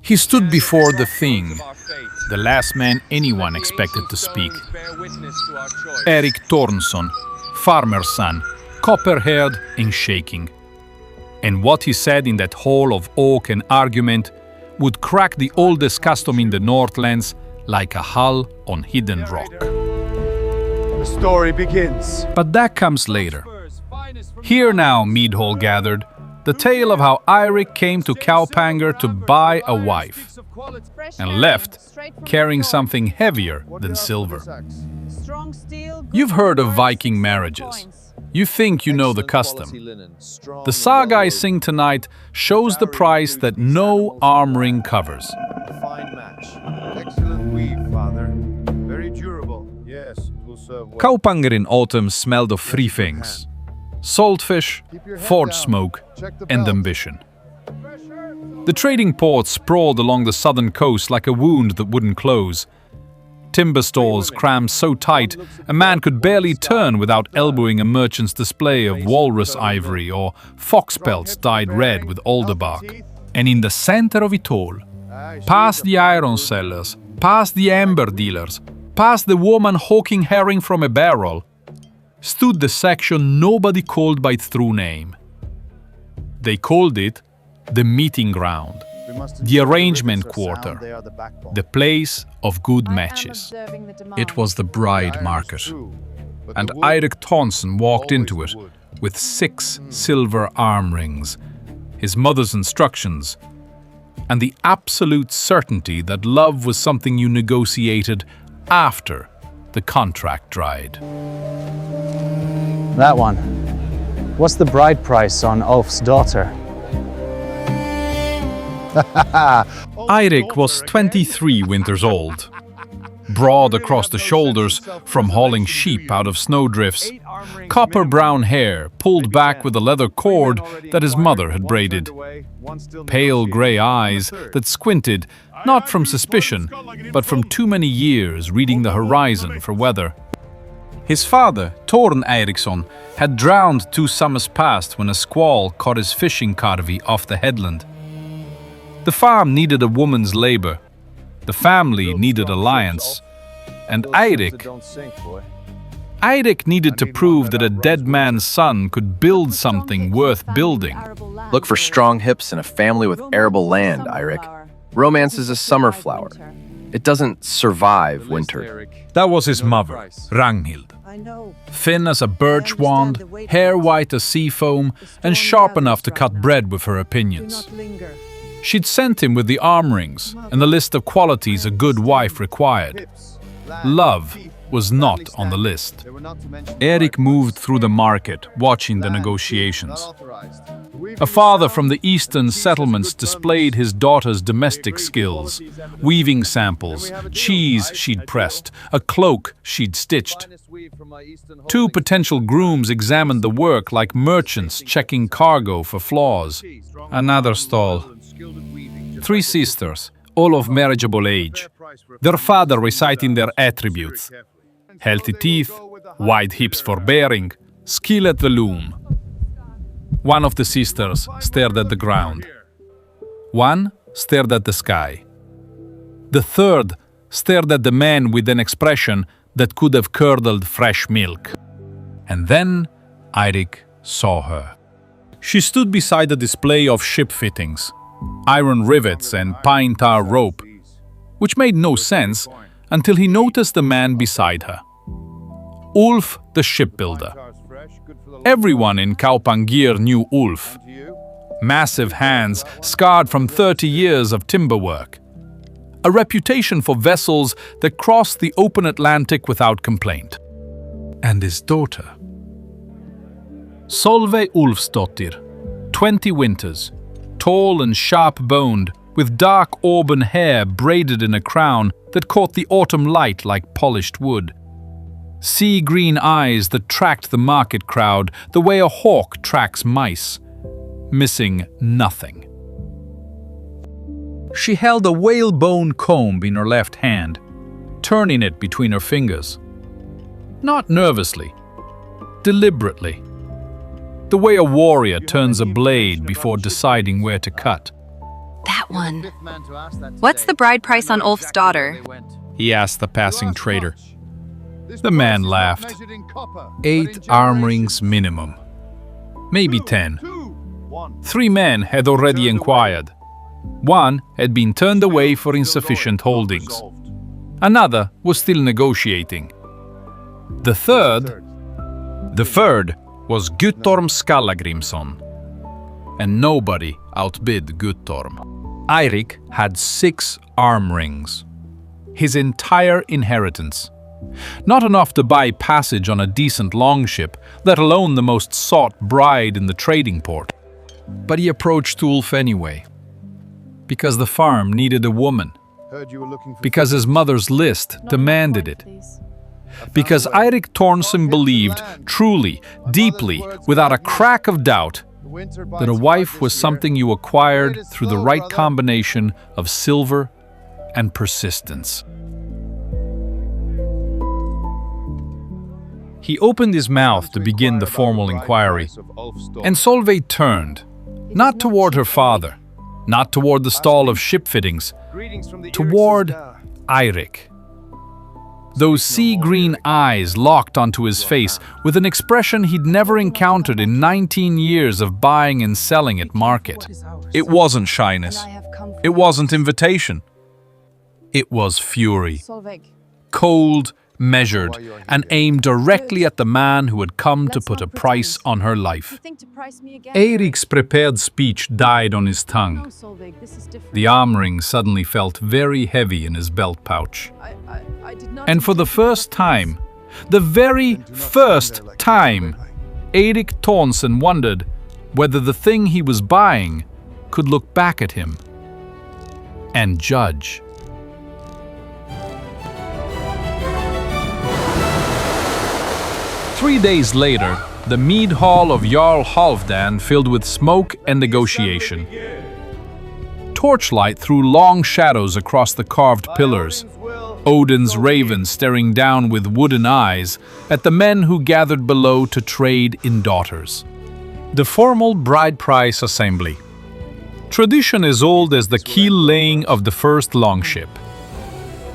He stood before the Thing, the last man anyone expected to speak. Erik Thornson, farmer's son, copper-haired and shaking. And what he said in that hall of oak and argument would crack the oldest custom in the Northlands like a hull on hidden rock. The story begins. But that comes later. Here now, Meadhall gathered, the tale of how Eirik came to Kaupanger to buy a wife, and left carrying something heavier than silver. You've heard of Viking marriages. You think you know the custom. The saga I sing tonight shows the price that no arm ring covers. Fine match. Excellent weave, father. Very durable. Yes, it will serve well. Kaupanger in autumn smelled of three things: saltfish, forge smoke, and ambition. The trading ports sprawled along the southern coast like a wound that wouldn't close. Timber stalls crammed so tight a man could barely turn without elbowing a merchant's display of walrus ivory or fox pelts dyed red with alder bark. And in the center of it all, past the iron sellers, past the amber dealers, past the woman hawking herring from a barrel, stood the section nobody called by its true name. They called it the meeting ground, the arrangement quarter, the place of good matches. It was the bride market, and Eirik Thornson walked into it with 6 silver arm rings, his mother's instructions, and the absolute certainty that love was something you negotiated after the contract dried. That one. What's the bride price on Ulf's daughter? Eirik was 23 winters old. Broad across the shoulders from hauling sheep out of snowdrifts, copper-brown hair pulled back with a leather cord that his mother had braided. Pale grey eyes that squinted, not from suspicion, but from too many years reading the horizon for weather. His father, Torn Eiriksson, had drowned 2 summers past when a squall caught his fishing carvey off the headland. The farm needed a woman's labor. The family needed alliance. And Eirik needed to prove that a dead man's son could build something worth building. Look for strong hips in a family with arable land, Eirik. Romance is a summer flower. It doesn't survive winter. That was his mother, Ragnhild. Thin as a birch wand, hair white as sea foam, and sharp enough to cut bread with her opinions. She'd sent him with the arm rings and the list of qualities a good wife required. Love was not on the list. Erik moved through the market, watching the negotiations. A father from the eastern settlements displayed his daughter's domestic skills, weaving samples, cheese she'd pressed, a cloak she'd stitched. 2 potential grooms examined the work like merchants checking cargo for flaws. Another stall. 3 sisters, all of marriageable age, their father reciting their attributes: healthy teeth, wide hips for bearing, skill at the loom. One of the sisters stared at the ground. One stared at the sky. The third stared at the man with an expression that could have curdled fresh milk. And then Eirik saw her. She stood beside a display of ship fittings, iron rivets and pine tar rope, which made no sense until he noticed the man beside her. Ulf the shipbuilder. Everyone in Kaupangir knew Ulf. Massive hands scarred from 30 years of timber work. A reputation for vessels that crossed the open Atlantic without complaint. And his daughter. Solveig Ulfsdottir, 20 winters, tall and sharp-boned, with dark auburn hair braided in a crown that caught the autumn light like polished wood. Sea-green eyes that tracked the market crowd the way a hawk tracks mice, missing nothing. She held a whalebone comb in her left hand, turning it between her fingers. Not nervously, deliberately. The way a warrior turns a blade before deciding where to cut. That that one. What's the bride price on Ulf's daughter? He asked the passing trader. The man laughed. 8 arm rings minimum. Maybe 10. 3 men had already inquired. 1 had been turned away for insufficient holdings. Another was still negotiating. The third was Guttorm Skallagrimsson. And nobody outbid Guttorm. Eirik had 6 arm rings. His entire inheritance. Not enough to buy passage on a decent longship, let alone the most sought bride in the trading port. But he approached Ulf anyway. Because the farm needed a woman. Because his mother's list demanded it. Because Eirik Tornson believed, truly, deeply, without a crack of doubt, that a wife was something you acquired through the right combination of silver and persistence. He opened his mouth to begin the formal inquiry, and Solveig turned, not toward her father, not toward the stall of ship fittings, toward Eirik. Those sea-green eyes locked onto his face with an expression he'd never encountered in 19 years of buying and selling at market. It wasn't shyness. It wasn't invitation. It was fury. Cold, measured, and aimed directly at the man who had come to put a price on her life. Eirik's prepared speech died on his tongue. The arm ring suddenly felt very heavy in his belt pouch. And for the first time, the very first time, Eirik Tornson wondered whether the thing he was buying could look back at him and judge. Three days later, the mead hall of Jarl Halfdan filled with smoke and negotiation. Torchlight threw long shadows across the carved pillars, Odin's raven staring down with wooden eyes at the men who gathered below to trade in daughters. The formal bride price assembly. Tradition as old as the keel laying of the first longship.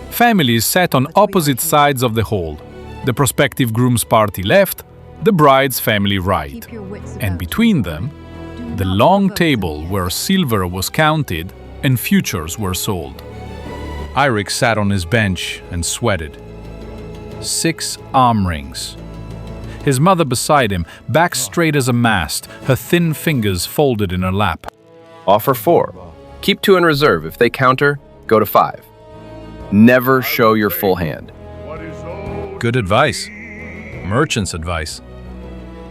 Families sat on opposite sides of the hall. The prospective groom's party left, the bride's family right. And between them, the long table where silver was counted and futures were sold. Eirik sat on his bench and sweated. 6 arm rings. His mother beside him, back straight as a mast, her thin fingers folded in her lap. Offer 4. Keep 2 in reserve. If they counter, go to 5. Never show your full hand. Good advice. Merchant's advice.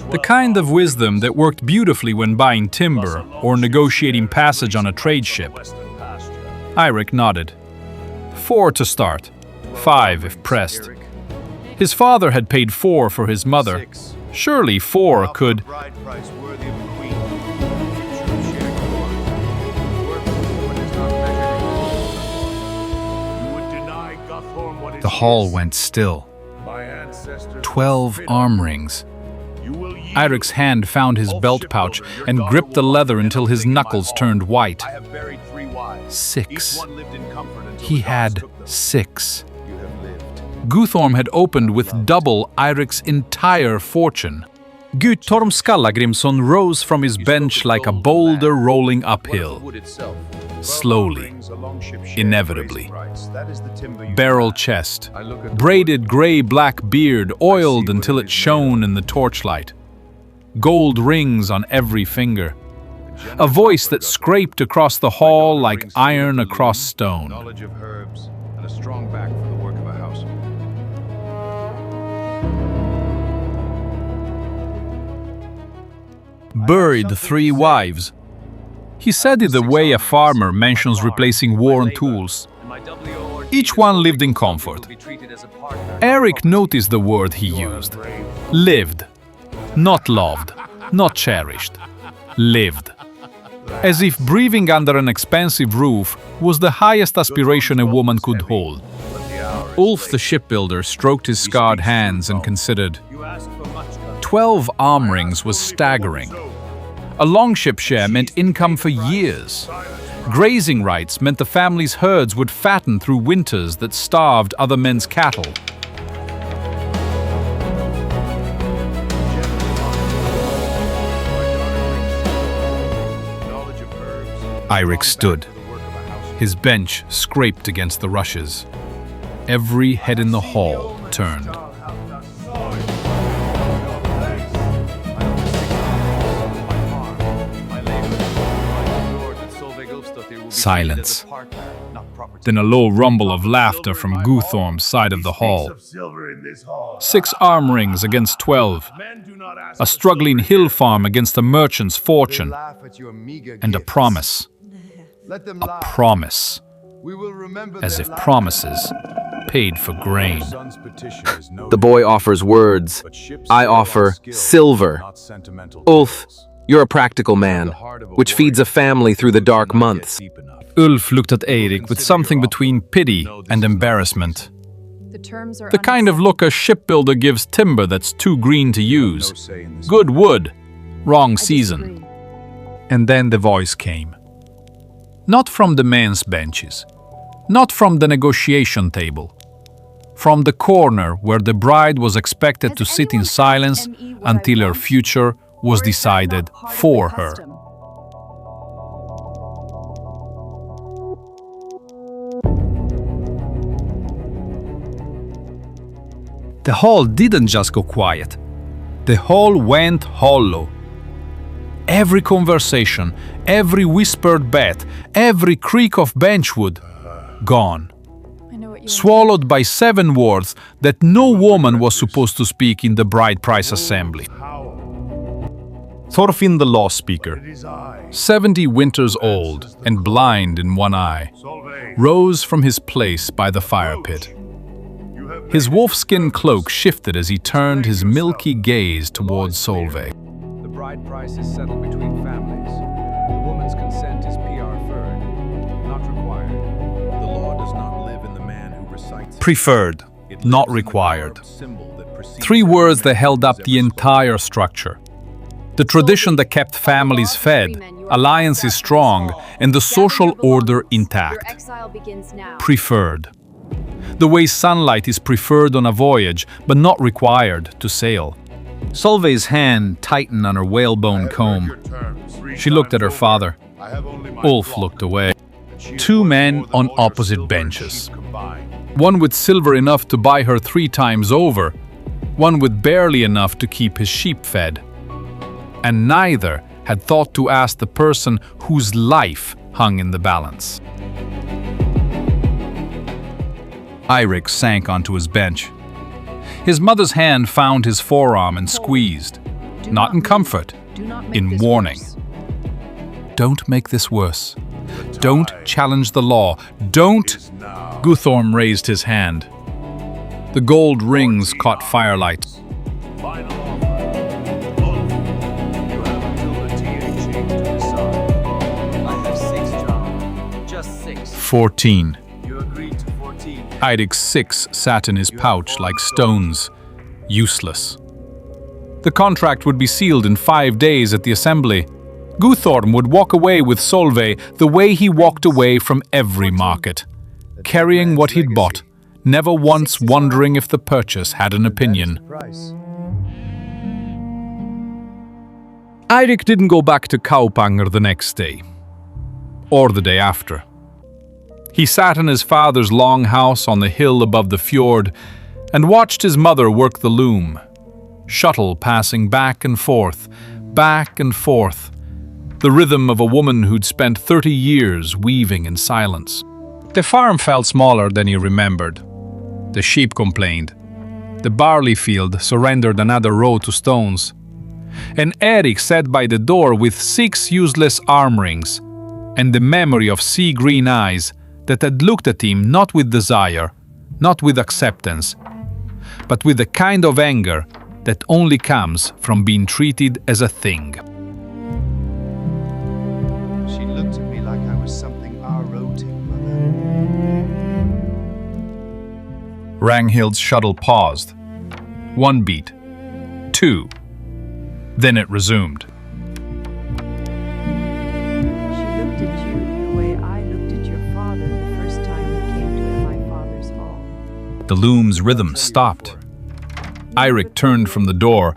The kind of wisdom that worked beautifully when buying timber or negotiating passage on a trade ship. Eirik nodded. 4 to start. 5 if pressed. His father had paid 4 for his mother. Surely 4 could... The hall went still. 12 arm rings. Eirik's hand found his belt pouch and gripped the leather until his knuckles turned white. 6. He had 6. Guttorm had opened with double Eirik's entire fortune. Guttorm Skallagrimsson rose from his bench like a boulder rolling uphill. Slowly, inevitably. Barrel chest, braided gray-black beard oiled until it shone in the torchlight. Gold rings on every finger. A voice that scraped across the hall like iron across stone. Knowledge of herbs and a strong back for the work of a house. Buried 3 wives. He said it the way a farmer mentions replacing worn tools. Each one lived in comfort. Eirik noticed the word he used. Lived. Not loved. Not cherished. Lived. As if breathing under an expensive roof was the highest aspiration a woman could hold. Ulf the shipbuilder stroked his scarred hands and considered. 12 arm rings was staggering. A longship share meant income for years. Grazing rights meant the family's herds would fatten through winters that starved other men's cattle. Eirik stood. His bench scraped against the rushes. Every head in the hall turned. Silence. Then a low rumble of laughter from Guthorm's side of the hall. 6 arm rings against 12. A struggling hill farm against a merchant's fortune. And a promise. A promise. As if promises paid for grain. The boy offers words. I offer silver. Ulf, you're a practical man, which feeds a family through the dark months. Ulf looked at Eirik with something between pity and embarrassment. The kind of look a shipbuilder gives timber that's too green to use. Good wood, wrong season. And then the voice came. Not from the men's benches, not from the negotiation table, from the corner where the bride was expected to sit in silence until her future was decided for her. The hall didn't just go quiet. The hall went hollow. Every conversation, every whispered bet, every creak of benchwood, gone. Swallowed by 7 words that no woman was supposed to speak in the bride price assembly. Thorfinn the law speaker, 70 winters old and blind in one eye, rose from his place by the fire pit. His wolfskin cloak shifted as he turned his milky gaze towards Solveig. The bride price is settled between families. The woman's consent is preferred, not required. The law does not live in the man who recites it. Preferred, not required. 3 words that held up the entire structure. The tradition that kept families fed, alliances strong, and the social order intact. Preferred. The way sunlight is preferred on a voyage, but not required to sail. Solveig's hand tightened on her whalebone comb. She looked at her father. Ulf looked away. 2 men on opposite benches. One with silver enough to buy her 3 times over, one with barely enough to keep his sheep fed. And neither had thought to ask the person whose life hung in the balance. Eirik sank onto his bench. His mother's hand found his forearm and squeezed, not in comfort, in warning. Don't make this worse. Don't challenge the law. Don't. Guthorm raised his hand. The gold rings caught firelight. 14. Eirik's 6 sat in his pouch like stones, useless. The contract would be sealed in 5 days at the assembly. Guthorm would walk away with Solveig the way he walked away from every market, carrying what he'd bought, never once wondering if the purchase had an opinion. Eirik didn't go back to Kaupanger the next day, or the day after. He sat in his father's long house on the hill above the fjord and watched his mother work the loom, shuttle passing back and forth, the rhythm of a woman who'd spent 30 years weaving in silence. The farm felt smaller than he remembered. The sheep complained. The barley field surrendered another row to stones. And Eirik sat by the door with 6 useless arm rings and the memory of sea-green eyes that had looked at him not with desire, not with acceptance, but with the kind of anger that only comes from being treated as a thing. She looked at me like I was something erotic, mother. Ranghild's shuttle paused. 1 beat. 2. Then it resumed. She looked at you the way The loom's rhythm stopped. Eirik turned from the door.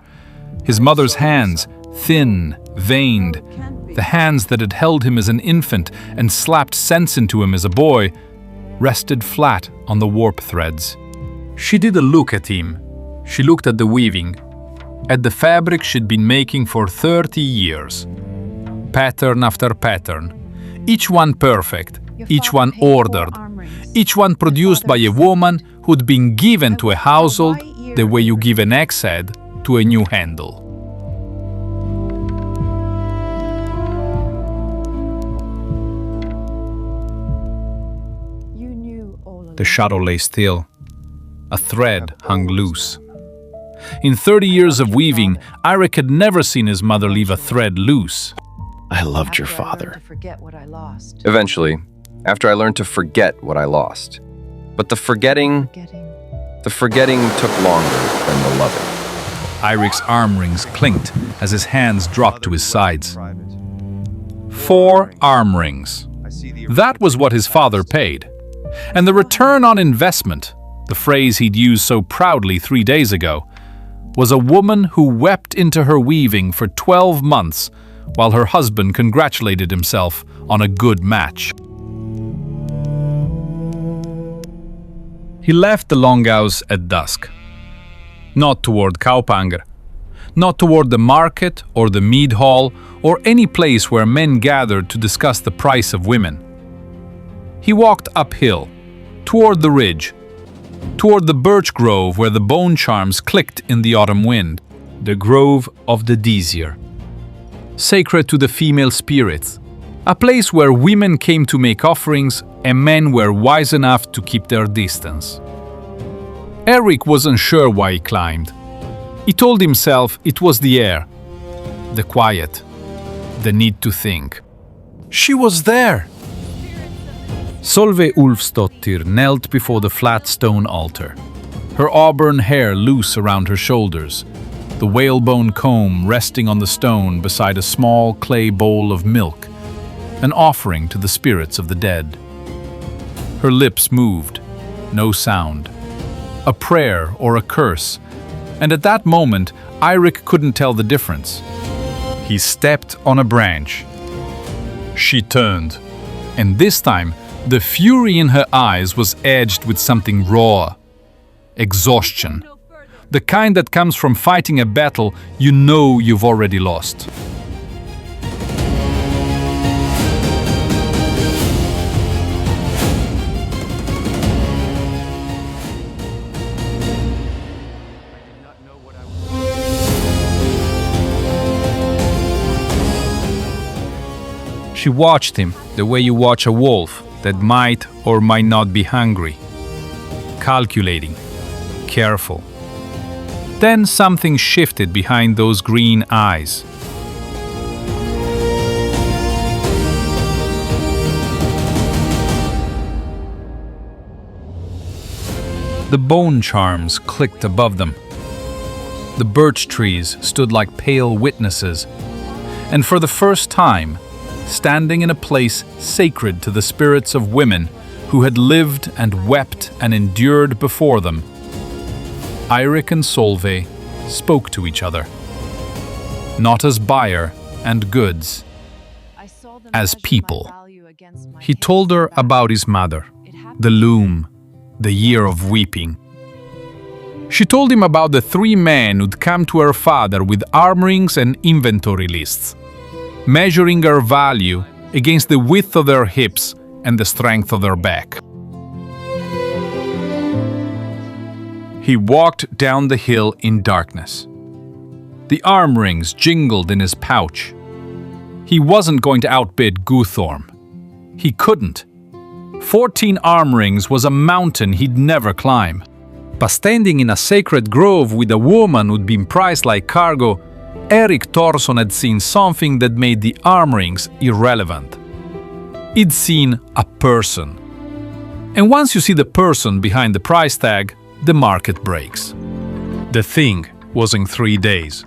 His mother's hands, thin, veined, the hands that had held him as an infant and slapped sense into him as a boy, rested flat on the warp threads. She did a look at him. She looked at the weaving, at the fabric she'd been making for 30 years. Pattern after pattern, each one perfect, each one ordered, each one produced by a woman who'd been given to a household the way you give an axe head to a new handle. The shadow lay still. A thread hung loose. In 30 years of weaving, Eirik had never seen his mother leave a thread loose. I loved your father. Eventually, after I learned to forget what I lost. But the forgetting took longer than the loving. Eirik's arm rings clinked as his hands dropped to his sides. 4 arm rings. That was what his father paid. And the return on investment, the phrase he'd used so proudly 3 days ago, was a woman who wept into her weaving for 12 months while her husband congratulated himself on a good match. He left the Longhouse at dusk. Not toward Kaupanger, not toward the market or the mead hall or any place where men gathered to discuss the price of women. He walked uphill, toward the ridge, toward the birch grove where the bone charms clicked in the autumn wind, the grove of the Disir, sacred to the female spirits, a place where women came to make offerings and men were wise enough to keep their distance. Eirik wasn't sure why he climbed. He told himself it was the air, the quiet, the need to think. She was there! Solveig Ulfsdottir knelt before the flat stone altar, her auburn hair loose around her shoulders, the whalebone comb resting on the stone beside a small clay bowl of milk, an offering to the spirits of the dead. Her lips moved, no sound, a prayer or a curse, and at that moment Eirik couldn't tell the difference. He stepped on a branch. She turned, and this time the fury in her eyes was edged with something raw. Exhaustion. The kind that comes from fighting a battle you know you've already lost. She watched him the way you watch a wolf that might or might not be hungry. Calculating, careful. Then something shifted behind those green eyes. The bone charms clicked above them. The birch trees stood like pale witnesses, and for the first time, standing in a place sacred to the spirits of women who had lived and wept and endured before them, Eirik and Solveig spoke to each other, not as buyer and goods, as people. He told her about his mother, the loom, the year of weeping. She told him about the 3 men who'd come to her father with arm rings and inventory lists, measuring her value against the width of their hips and the strength of their back. He walked down the hill in darkness. The arm rings jingled in his pouch. He wasn't going to outbid Guthorm. He couldn't. 14 arm rings was a mountain he'd never climb. But standing in a sacred grove with a woman who'd been prized like cargo, Erik Thorson had seen something that made the arm rings irrelevant. He'd seen a person. And once you see the person behind the price tag, the market breaks. The thing was in 3 days.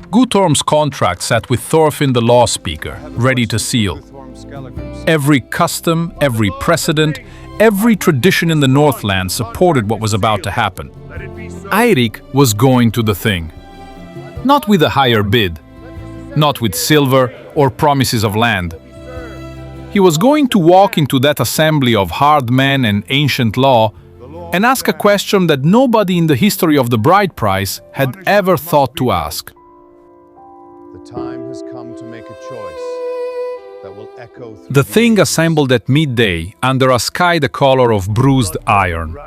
Guthorm's contract sat with Thorfinn the law speaker, ready to seal. Every custom, every precedent, Every tradition in the Northland supported what was about to happen. Eirik was going to the Thing. Not with a higher bid, not with silver or promises of land. He was going to walk into that assembly of hard men and ancient law and ask a question that nobody in the history of the bride price had ever thought to ask. The time has come to make a choice that will echo through The Thing assembled at midday under a sky the color of bruised iron.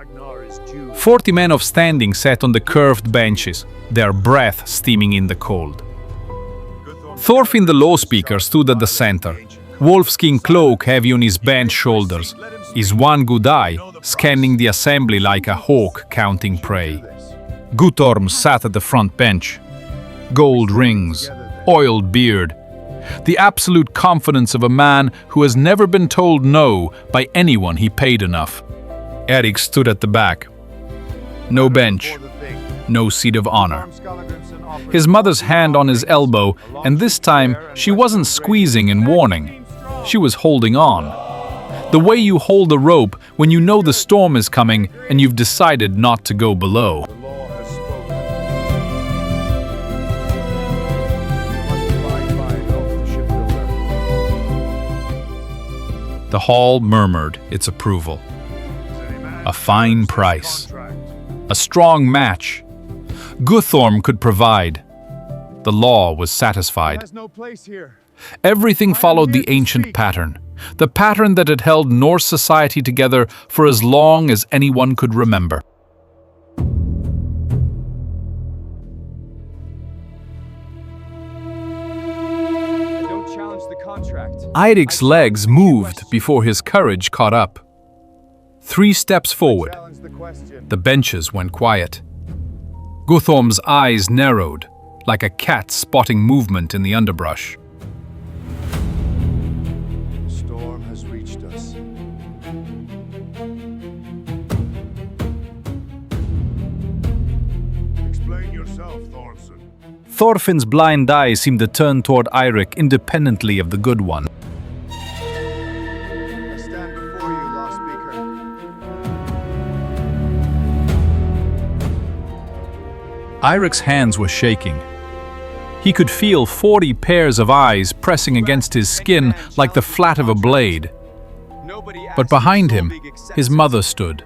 40 men of standing sat on the curved benches, their breath steaming in the cold. Thorfinn the law speaker stood at the center, wolfskin cloak heavy on his bent shoulders, his one good eye scanning the assembly like a hawk counting prey. Guttorm sat at the front bench. Gold rings, oiled beard, the absolute confidence of a man who has never been told no by anyone he paid enough. Erik stood at the back. No bench, no seat of honor. His mother's hand on his elbow, and this time she wasn't squeezing and warning. She was holding on. The way you hold a rope when you know the storm is coming and you've decided not to go below. the law has spoken. You must abide by an oath, the shipbuilder. The hall murmured its approval. A fine price. A strong match. Guttorm could provide. The law was satisfied. Has no place here. Everything followed the ancient pattern, the pattern that had held Norse society together for as long as anyone could remember. Don't challenge the contract. Eirik's legs moved before his courage caught up. 3 steps forward. Challenge the question. The benches went quiet. Guttorm's eyes narrowed, like a cat spotting movement in the underbrush. The storm has reached us. Explain yourself, Thorson. Thorfinn's blind eye seemed to turn toward Eirik independently of the good one. I stand before you, law speaker. Eirik's hands were shaking. He could feel 40 pairs of eyes pressing against his skin like the flat of a blade. But behind him, his mother stood.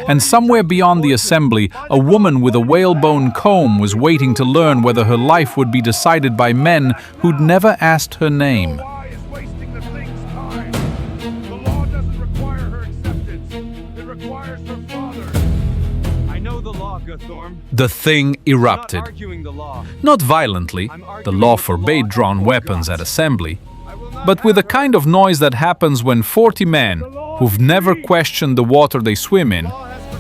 And somewhere beyond the assembly, a woman with a whalebone comb was waiting to learn whether her life would be decided by men who'd never asked her name. Why is wasting the Thing's time? The law doesn't require her acceptance. It requires her father. I know the law, Guttorm. The Thing erupted. Not arguing the law. Not violently, the law forbade drawn weapons at assembly, but with a kind of noise that happens when 40 men, who've never questioned the water they swim in,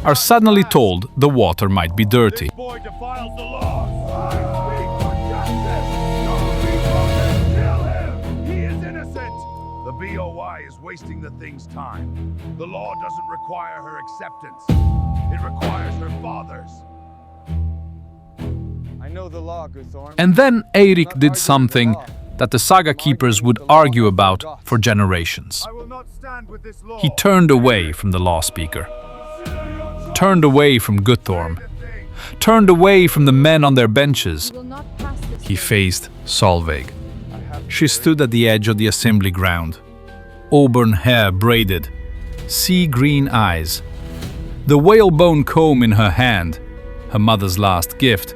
are suddenly told the water might be dirty. This boy defiles the law. I speak for justice. No people can kill him. He is innocent. The BOI is wasting the Thing's time. The law doesn't require her acceptance. It requires her father's. I know the law, Guttorm. And then Eirik did something that the saga keepers would argue about for generations. I will not stand with this law. He turned away from the law speaker, turned away from Guttorm, turned away from the men on their benches. He faced Solveig. She stood at the edge of the assembly ground, auburn hair braided, sea-green eyes, the whalebone comb in her hand, her mother's last gift,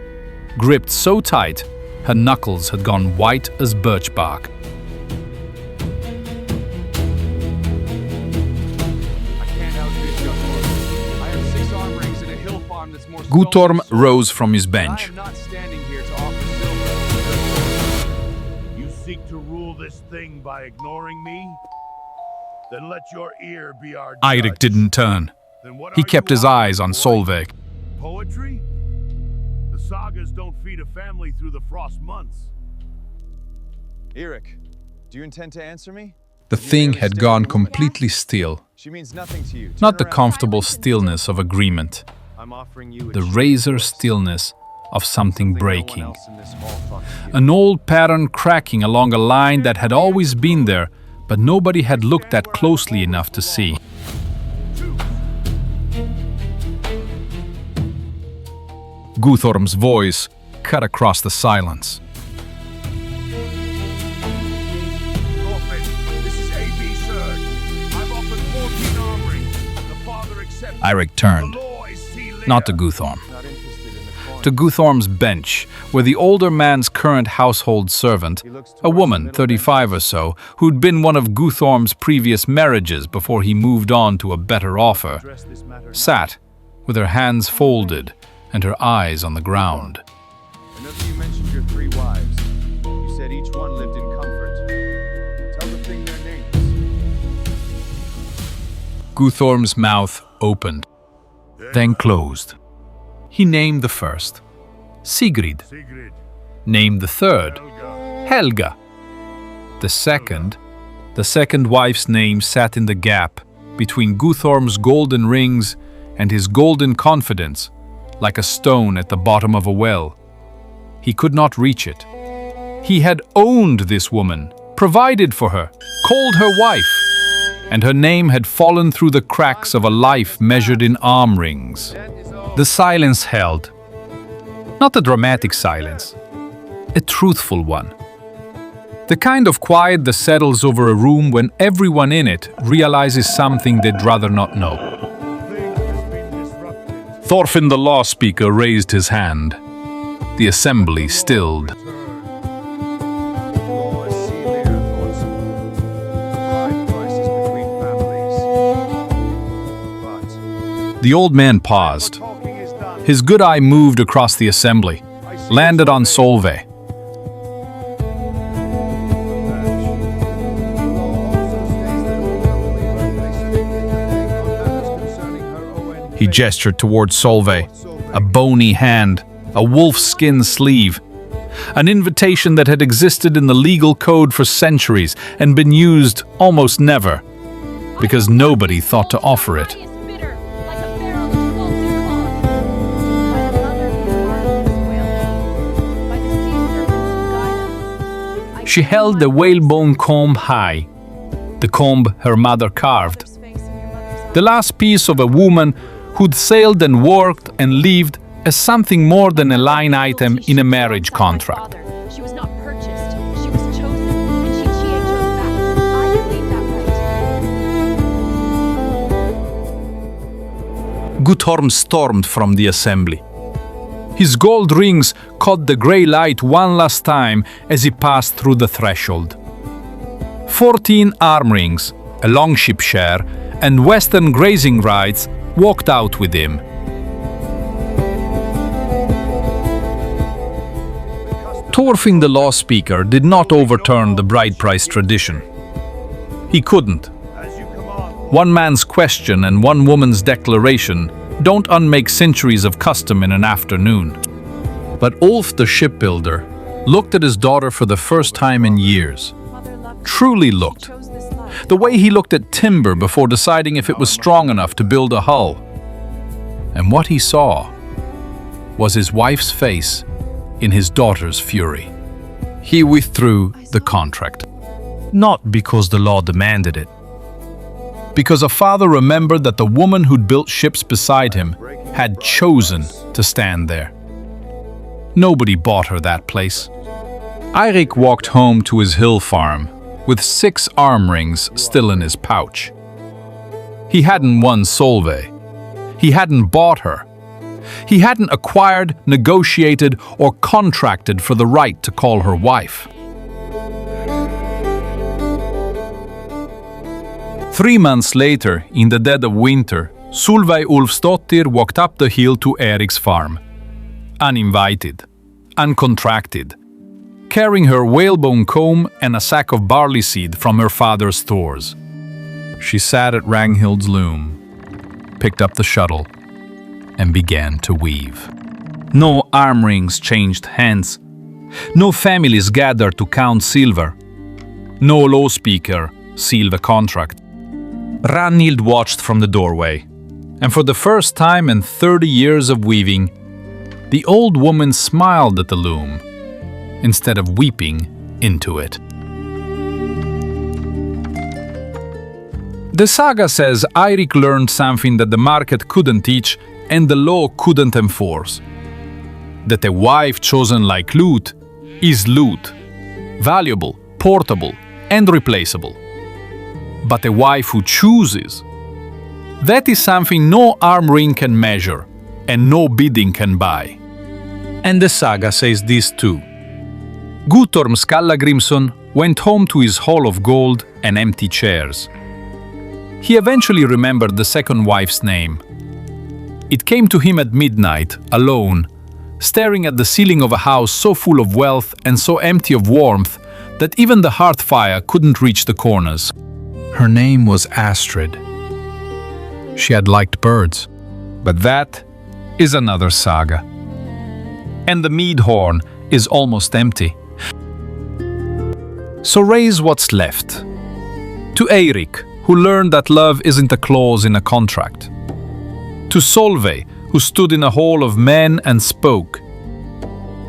gripped so tight her knuckles had gone white as birch bark. I can't outbid Guttorm. I have 6 arm rings and a hill farm that's more Guttorm stone than rose from his I bench. am not standing here to offer silver. You seek to rule this Thing by ignoring me? Then let your ear be our judge. Eirik didn't turn. Then what He are kept you his eyes on boy? Solveig. Poetry? The Sagas don't feed a family through the frost months. Erik, do you intend to answer me? The Thing had gone completely still, She means nothing to you. not the Turn around. comfortable stillness of agreement, I'm offering you a the cheap razor gift. stillness of something Something no one breaking. else in this hall thought to give. An old pattern cracking along a line that had always been there, but nobody had looked at closely enough to see. Guthorm's voice cut across the silence. Thorfinn, this is A.B. Surge. I've offered 14 arm rings. The father accepted. Eirik turned, The law is sealed. not to Guthorm. To Guthorm's bench, where the older man's current household servant, a woman 35 or so, who'd been one of Guthorm's previous marriages before he moved on to a better offer, sat with her hands folded and her eyes on the ground. Whenever you mentioned your 3 wives, you said each one lived in comfort. Tell the thing their names. Guthorm's mouth opened, then closed. He named the first, Sigrid. Sigrid, Named the third, Helga, Helga. The second wife's name sat in the gap between Guthorm's golden rings and his golden confidence, like a stone at the bottom of a well. He could not reach it. He had owned this woman, provided for her, called her wife, and her name had fallen through the cracks of a life measured in arm rings. The silence held. Not a dramatic silence, a truthful one. The kind of quiet that settles over a room when everyone in it realizes something they'd rather not know. Thorfinn the law speaker raised his hand. The assembly stilled. The old man paused. His good eye moved across the assembly, landed on Solveig. He gestured towards Solveig, a bony hand, a wolf-skin sleeve, an invitation that had existed in the legal code for centuries and been used almost never, because nobody thought to offer it. She held the whalebone comb high, the comb her mother carved. The last piece of a woman who'd sailed and worked and lived as something more than a line item in a marriage contract. She was not purchased, she was chosen, and she chose that. I believe that right. Guthorm stormed from the assembly. His gold rings caught the grey light one last time as he passed through the threshold. 14 arm rings, a longship share, and western grazing rights walked out with him. Thorfinn the law speaker did not overturn the bride price tradition. He couldn't. One man's question and one woman's declaration don't unmake centuries of custom in an afternoon. But Ulf the shipbuilder looked at his daughter for the first time in years. Truly looked. The way he looked at timber before deciding if it was strong enough to build a hull. And what he saw was his wife's face in his daughter's fury. He withdrew the contract. Not because the law demanded it. Because a father remembered that the woman who'd built ships beside him had chosen to stand there. Nobody bought her that place. Eirik walked home to his hill farm with 6 arm rings still in his pouch. He hadn't won Solveig. He hadn't bought her. He hadn't acquired, negotiated, or contracted for the right to call her wife. 3 months later, in the dead of winter, Solveig Ulfsdottir walked up the hill to Erik's farm. Uninvited, uncontracted, carrying her whalebone comb and a sack of barley seed from her father's stores. She sat at Ranghild's loom, picked up the shuttle, and began to weave. No arm rings changed hands. No families gathered to count silver. No law speaker sealed a contract. Ranhild watched from the doorway, and for the first time in 30 years of weaving, the old woman smiled at the loom, instead of weeping into it. The saga says Eirik learned something that the market couldn't teach and the law couldn't enforce. that a wife chosen like loot is loot, valuable, portable, and replaceable. But a wife who chooses, that is something no arm ring can measure and no bidding can buy. And the saga says this too. Guttorm Skallagrimson went home to his hall of gold and empty chairs. He eventually remembered the second wife's name. It came to him at midnight, alone, staring at the ceiling of a house so full of wealth and so empty of warmth that even the hearth fire couldn't reach the corners. Her name was Astrid. She had liked birds, but that is another saga. And the mead horn is almost empty. So raise what's left. To Eirik, who learned that love isn't a clause in a contract. To Solveig, who stood in a hall of men and spoke.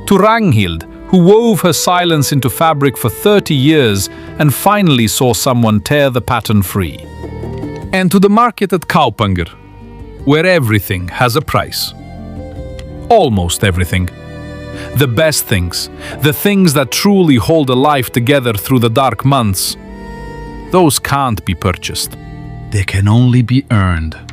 To Ragnhild, who wove her silence into fabric for 30 years and finally saw someone tear the pattern free. And to the market at Kaupanger, where everything has a price. Almost everything. The best things, the things that truly hold a life together through the dark months, those can't be purchased. They can only be earned.